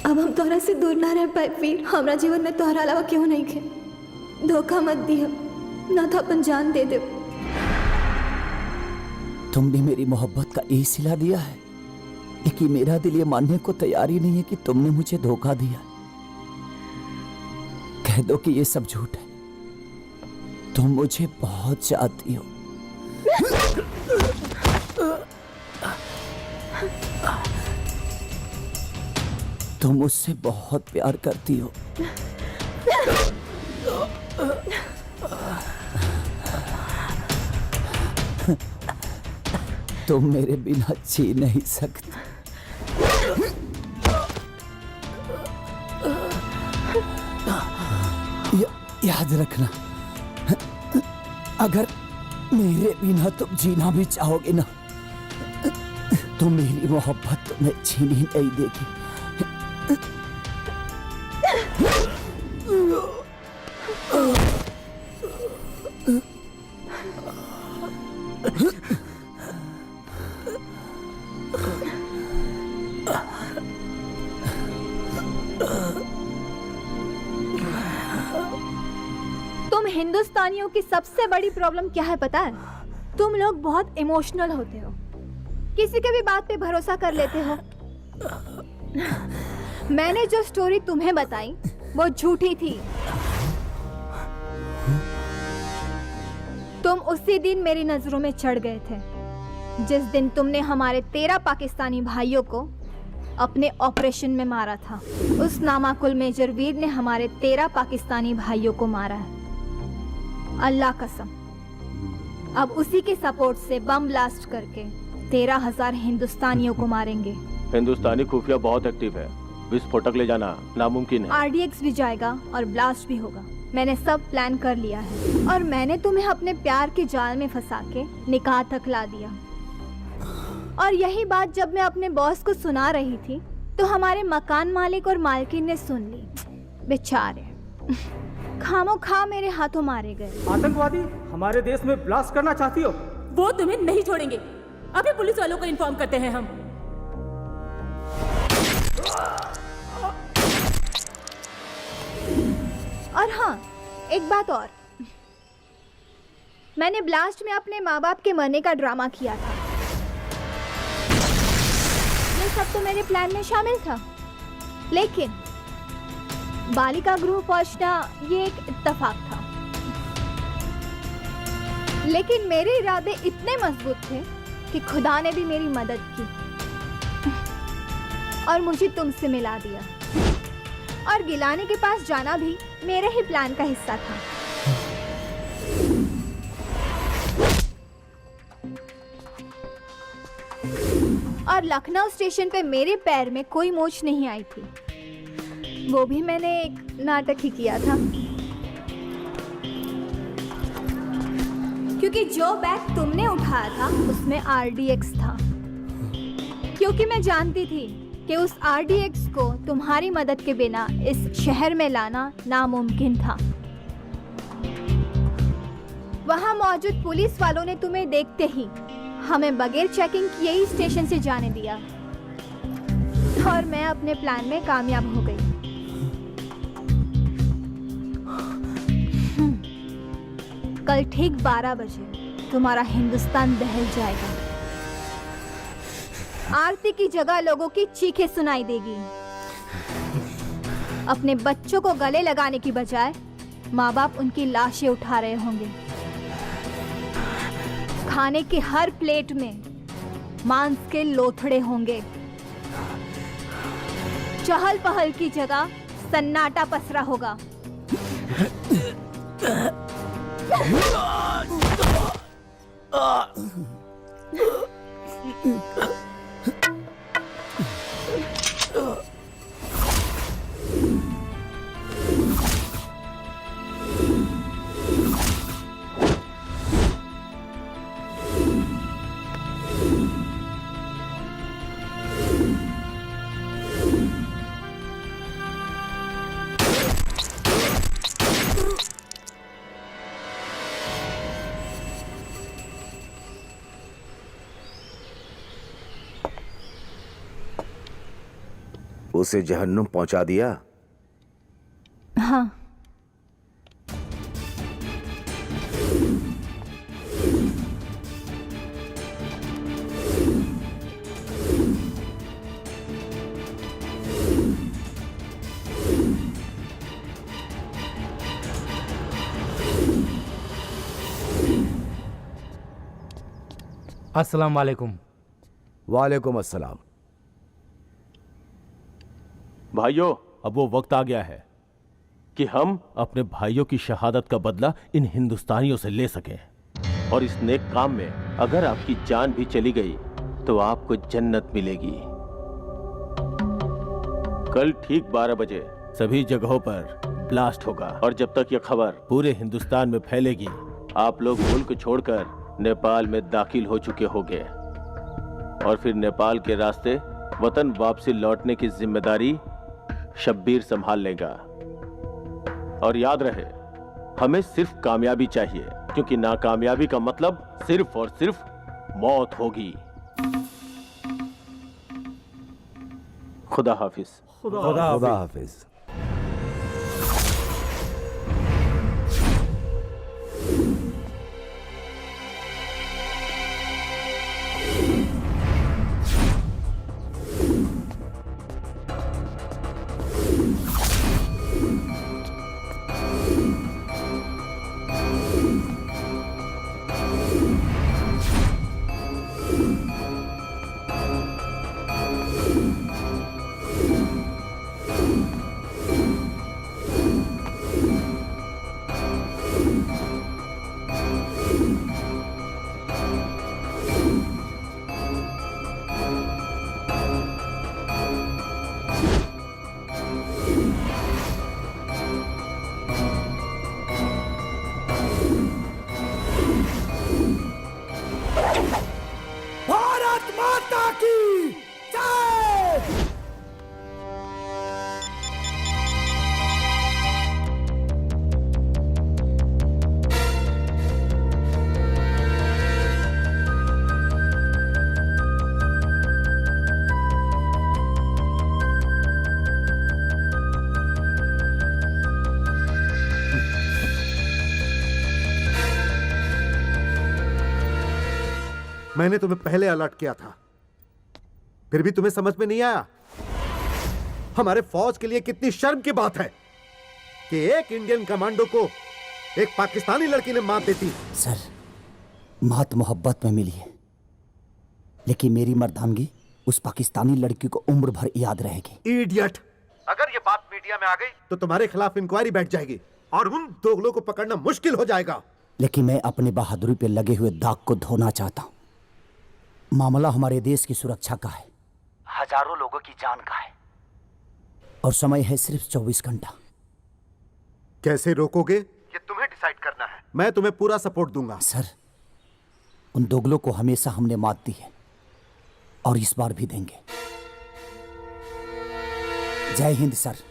अब हम तोहरा से दूर ना रह पाए वीर। हमारा जीवन में तोहरा अलावा क्यों नहीं खे। धोखा मत दिया, ना तो अपन जान दे दे। तुमने मेरी मोहब्बत का ये सिला दिया है, लेकिन मेरा दिल ये मानने को तैयार ही नहीं है कि तुमने मुझे धोखा दिया। कह दो कि ये सब झूठ है। तुम मुझे बहुत चाहती हो। तुम मुझसे बहुत प्यार करती हो। तुम मेरे बिना जी नहीं सकती। याद रखना, अगर मेरे बिना तुम जीना भी चाहोगे ना, तो मेरी मोहब्बत तुम्हें छीनी नहीं देगी। तुम हिंदुस्तानियों की सबसे बड़ी प्रॉब्लम क्या है पता है? तुम लोग बहुत इमोशनल होते हो, किसी के भी बात पे भरोसा कर लेते हो। मैंने जो स्टोरी तुम्हें बताई वो झूठी थी। तुम उसी दिन मेरी नजरों में चढ़ गए थे, जिस दिन तुमने हमारे 13 पाकिस्तानी भाइयों को अपने ऑपरेशन में मारा था। उस नामाकुल मेजर वीर ने हमारे 13 पाकिस्तानी भाइयों को मारा है, अल्लाह कसम। अब उसी के सपोर्ट से बम ब्लास्ट करके 13,000 हिंदुस्तानियों को मारेंगे। हिंदुस्तानी खुफिया बहुत एक्टिव है, विस्फोटक ले जाना नामुमकिन है। आरडीएक्स भी जाएगा और ब्लास्ट भी होगा। मैंने सब प्लान कर लिया है और मैंने तुम्हें अपने प्यार के जाल में फंसा के निकाह तक ला दिया। और यही बात जब मैं अपने बॉस को सुना रही थी तो हमारे मकान मालिक और मालकिन ने सुन ली। बेचारे खामोखा मेरे हाथों मारे गए। आतंकवादी हमारे देश में ब्लास्ट करना चाहती हो? वो तुम्हें नहीं छोड़ेंगे। अभी पुलिस वालों को इन्फॉर्म करते हैं हम। और हाँ, एक बात और, मैंने ब्लास्ट में अपने माँ बाप के मरने का ड्रामा किया था। ये सब तो मेरे प्लान में शामिल था, लेकिन बालिका गृह पहुंचना ये एक इत्तेफाक था। लेकिन मेरे इरादे इतने मजबूत थे कि खुदा ने भी मेरी मदद की और मुझे तुमसे मिला दिया। और गिलानी के पास जाना भी मेरे ही प्लान का हिस्सा था। और लखनऊ स्टेशन पे मेरे पैर में कोई मोच नहीं आई थी, वो भी मैंने एक नाटक ही किया था। क्योंकि जो बैग तुमने उठाया था उसमें आरडीएक्स था, क्योंकि मैं जानती थी कि उस आरडीएक्स को तुम्हारी मदद के बिना इस शहर में लाना नामुमकिन था। वहां मौजूद पुलिस वालों ने तुम्हें देखते ही हमें बगैर चेकिंग किए ही स्टेशन से जाने दिया और मैं अपने प्लान में कामयाब हो गई। कल ठीक 12 बजे तुम्हारा हिंदुस्तान दहल जाएगा। आरती की जगह लोगों की चीखें सुनाई देगी। अपने बच्चों को गले लगाने की बजाय माँ बाप उनकी लाशें उठा रहे होंगे। खाने के हर प्लेट में मांस के लोथड़े होंगे। चहल पहल की जगह सन्नाटा पसरा होगा। उसे जहन्नुम पहुंचा दिया? हाँ। अस्सलाम वालेकुम। वालेकुम अस्सलाम। भाइयों, अब वो वक्त आ गया है कि हम अपने भाइयों की शहादत का बदला इन हिंदुस्तानियों से ले सकें। और इस नेक काम में अगर आपकी जान भी चली गई तो आपको जन्नत मिलेगी। कल ठीक 12 बजे सभी जगहों पर ब्लास्ट होगा और जब तक यह खबर पूरे हिंदुस्तान में फैलेगी, आप लोग मुल्क छोड़कर नेपाल में दाखिल हो चुके होंगे और फिर नेपाल के रास्ते वतन वापसी लौटने की जिम्मेदारी शब्बीर संभाल लेगा। और याद रहे, हमें सिर्फ कामयाबी चाहिए, क्योंकि नाकामयाबी का मतलब सिर्फ और सिर्फ मौत होगी। खुदा हाफिज। खुदा हाफिज। भारत माता की जय। मैंने तुम्हें पहले अलर्ट किया था, फिर भी तुम्हें समझ में नहीं आया। हमारे फौज के लिए कितनी शर्म की बात है कि एक इंडियन कमांडो को एक पाकिस्तानी लड़की ने मार देती। सर, मात मोहब्बत में मिली है, लेकिन मेरी मर्दानगी उस पाकिस्तानी लड़की को उम्र भर याद रहेगी। इडियट! अगर ये बात मीडिया में आ गई तो तुम्हारे खिलाफ इंक्वायरी बैठ जाएगी और उन दोगलों को पकड़ना मुश्किल हो जाएगा। लेकिन मैं अपनी बहादुरी पे लगे हुए दाग को धोना चाहता हूं। मामला हमारे देश की सुरक्षा का है, हजारों लोगों की जान का है, और समय है सिर्फ 24 घंटा। कैसे रोकोगे ये तुम्हें डिसाइड करना है। मैं तुम्हें पूरा सपोर्ट दूंगा। सर, उन दोगलों को हमेशा हमने मात दी है और इस बार भी देंगे। जय हिंद सर।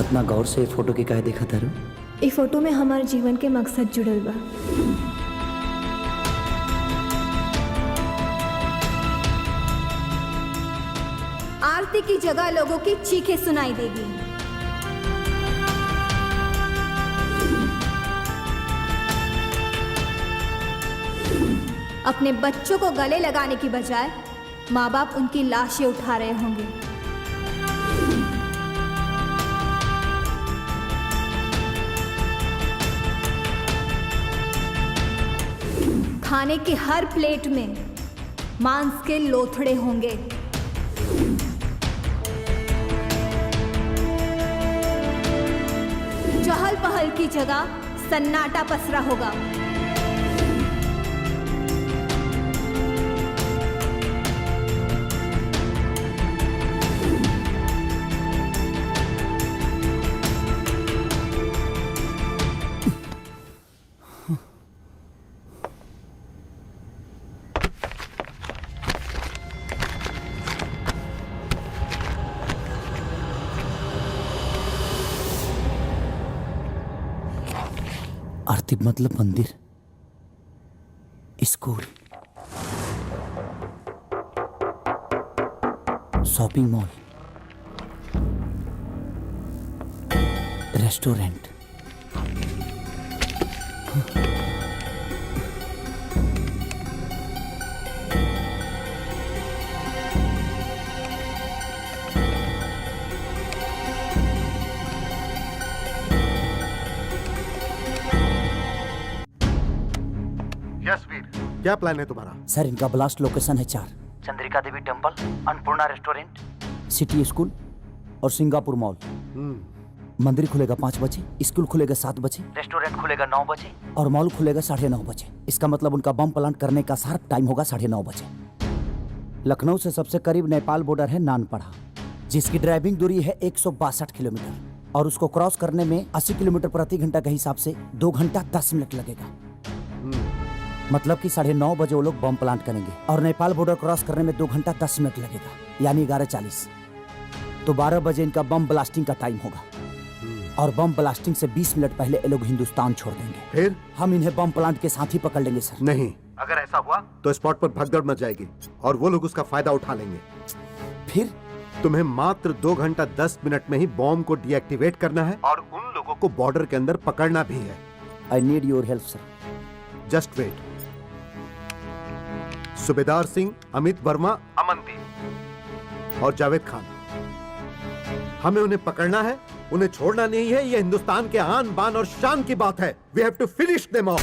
इतना गौर से फोटो के काहे देखा तारू? ई फोटो में हमारे जीवन के मकसद जुड़ल बा। आरती की जगह लोगों की चीखें सुनाई देगी। अपने बच्चों को गले लगाने की बजाय माँ बाप उनकी लाशें उठा रहे होंगे। खाने की हर प्लेट में मांस के लोथड़े होंगे। चहल पहल की जगह सन्नाटा पसरा होगा। आरती मतलब मंदिर, school, shopping mall, restaurant. Yes Veer, क्या प्लान है तुम्हारा? सर, इनका ब्लास्ट लोकेशन है 4: Chandrika Devi temple, Annapurna restaurant, city school और सिंगापुर मॉल। मंदिर खुलेगा 5 बजे, स्कूल खुलेगा 7 बजे, रेस्टोरेंट खुलेगा 9 बजे और मॉल खुलेगा 9:30 बजे। इसका मतलब उनका बम प्लांट करने का शार्प टाइम होगा 9:30 बजे। लखनऊ से सबसे करीब नेपाल बॉर्डर है नानपड़ा, जिसकी ड्राइविंग दूरी है 162 किलोमीटर और उसको क्रॉस करने में 80 किलोमीटर प्रति घंटा के हिसाब से 2 घंटा 10 मिनट लगेगा। मतलब कि 9:30 बजे वो लोग बम प्लांट करेंगे और नेपाल बॉर्डर क्रॉस करने में 2 घंटा 10 मिनट लगेगा, यानी 11:40। तो 12 बजे इनका बम ब्लास्टिंग का टाइम होगा और बम ब्लास्टिंग से 20 मिनट पहले ये लोग हिंदुस्तान छोड़ देंगे। फिर हम इन्हें बम प्लांट के साथ ही पकड़ लेंगे सर। नहीं, अगर ऐसा हुआ तो स्पॉट पर भगदड़ मच जाएगी और वो लोग उसका फायदा उठा लेंगे। फिर तुम्हें मात्र 2 घंटा 10 मिनट में ही बॉम्ब को डीएक्टिवेट करना है और उन लोगों को बॉर्डर के अंदर पकड़ना भी है। I need your help sir. Just wait. सूबेदार सिंह, अमित वर्मा, अमनदीप और जावेद खान, हमें उन्हें पकड़ना है, उन्हें छोड़ना नहीं है। ये हिंदुस्तान के आन बान और शान की बात है। We have to finish them off.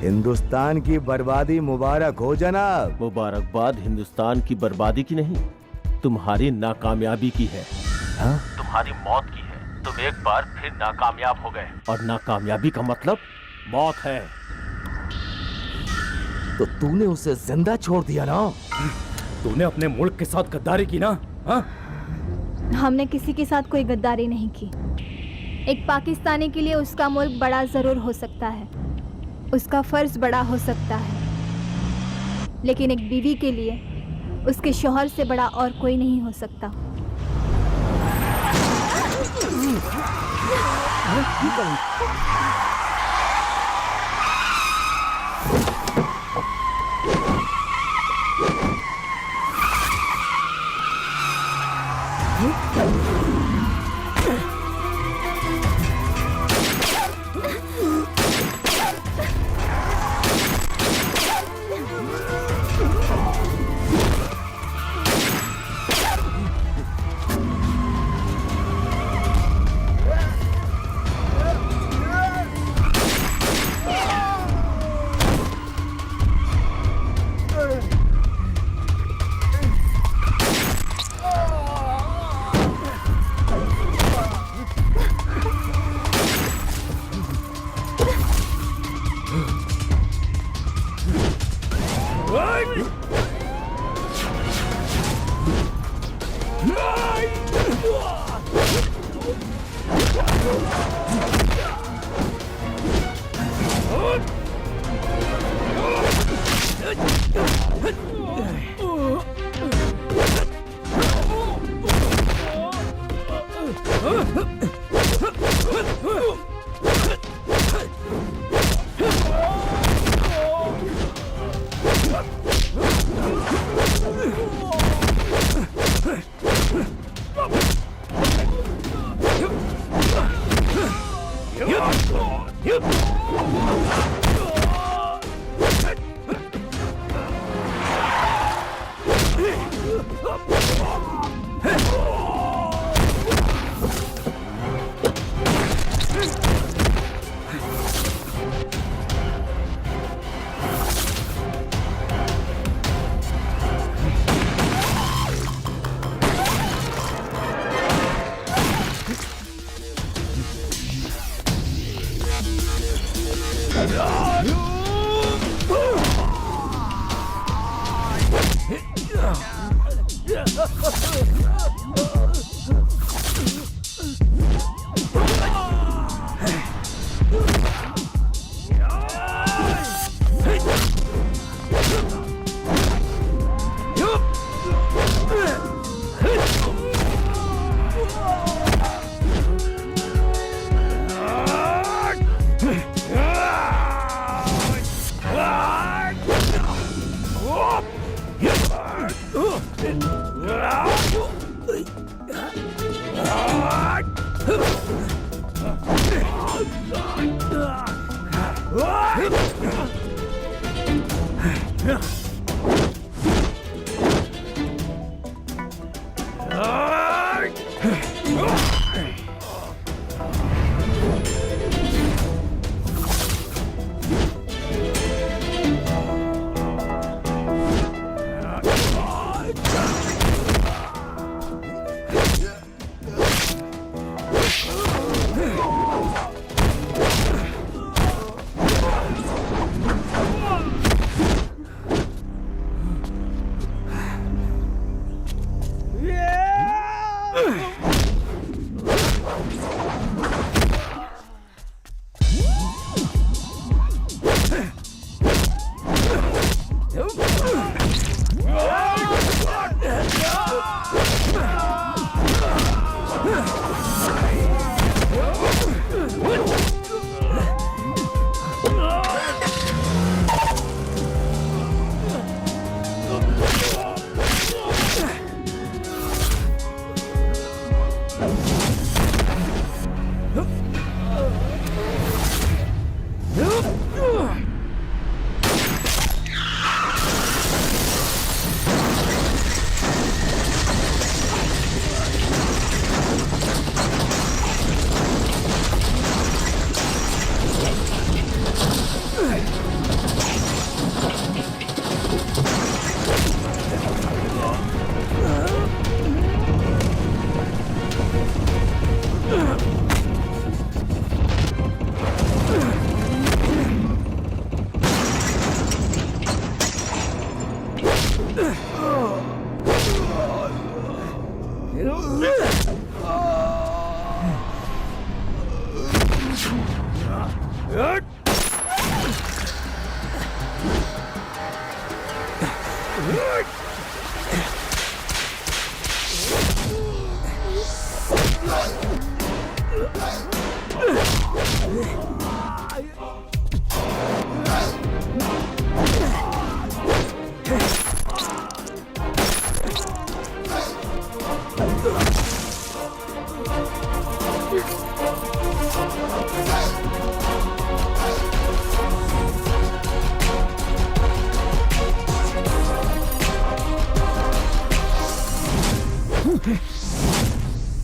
Hindustan की बर्बादी मुबारक हो जनाब। मुबारकबाद हिंदुस्तान की बर्बादी की नहीं, तुम्हारी नाकामयाबी की है। हाँ? तुम्हारी मौत की है। तुम एक बार फिर नाकामयाब हो गए और नाकामयाबी का मतलब मौत है। तो तूने उसे जिंदा छोड़ दिया ना? तूने अपने मुल्क के साथ गद्दारी की ना? हाँ? हमने किसी के साथ कोई गद्दारी नहीं की। एक पाकिस्तानी के लिए उसका मुल्क बड़ा जरूर हो सकता है, उसका फर्ज बड़ा हो सकता है, लेकिन एक बीवी के लिए उसके शौहर से बड़ा और कोई नहीं हो सकता।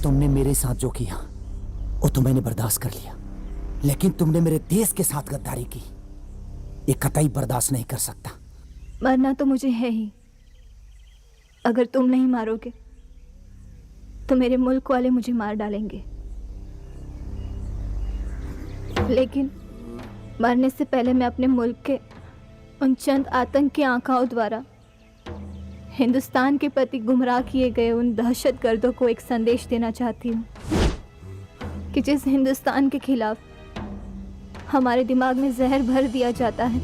तुमने मेरे साथ जो किया वो तो मैंने बर्दाश्त कर लिया, लेकिन तुमने मेरे देश के साथ गद्दारी की, ये कतई बर्दाश्त नहीं कर सकता। मरना तो मुझे है ही। अगर तुम नहीं मारोगे तो मेरे मुल्क वाले मुझे मार डालेंगे, लेकिन मरने से पहले मैं अपने मुल्क के उन चंद आतंकी आकाओं द्वारा हिंदुस्तान के प्रति गुमराह किए गए उन दहशतगर्दों को एक संदेश देना चाहती हूँ कि जिस हिंदुस्तान के खिलाफ हमारे दिमाग में जहर भर दिया जाता है,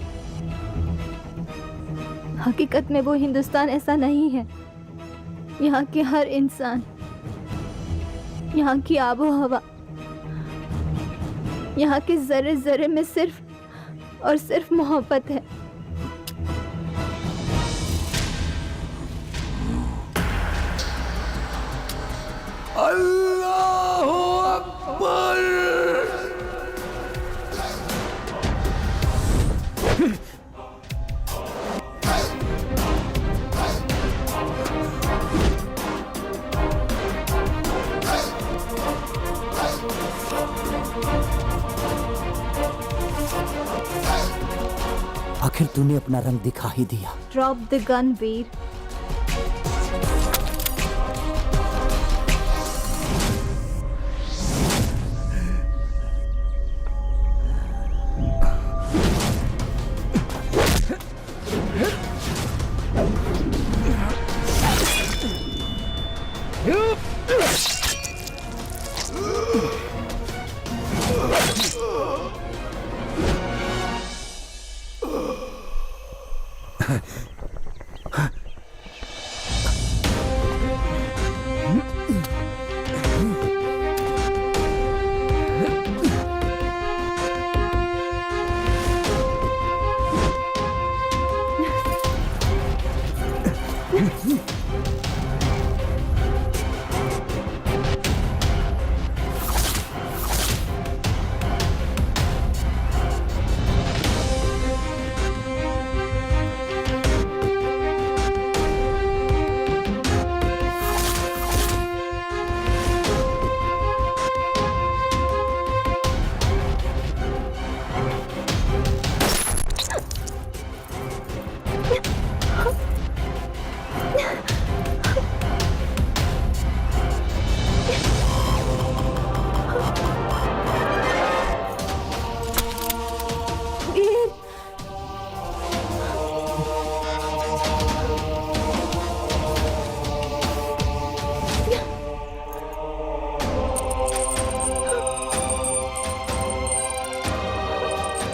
हकीकत में वो हिंदुस्तान ऐसा नहीं है। यहाँ के हर इंसान, यहाँ की आबो हवा, यहाँ के जर्रे जर्रे में सिर्फ और सिर्फ मोहब्बत है। आखिर तूने अपना रंग दिखा ही दिया। ड्रॉप द गन वीर।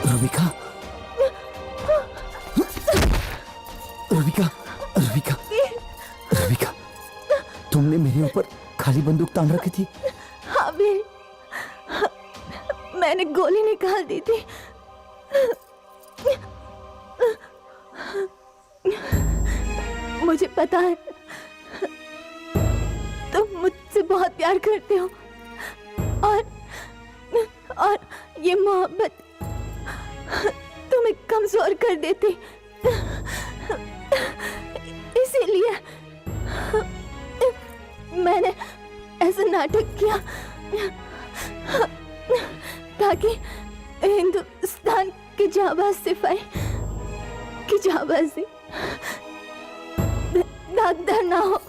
रुबिका, रुबिका, रुबिका, रुबिका, तुमने मेरे ऊपर खाली बंदूक तान रखी थी। हाँ वीर, मैंने गोली निकाल दी थी। मुझे पता है तुम मुझसे बहुत प्यार करते हो और ये मोहब्बत तुम्हें कमजोर कर देती। इसीलिए मैंने ऐसा नाटक किया ताकि हिंदुस्तान की जाबाज सिपाही की जाबाजी दागदार ना हो।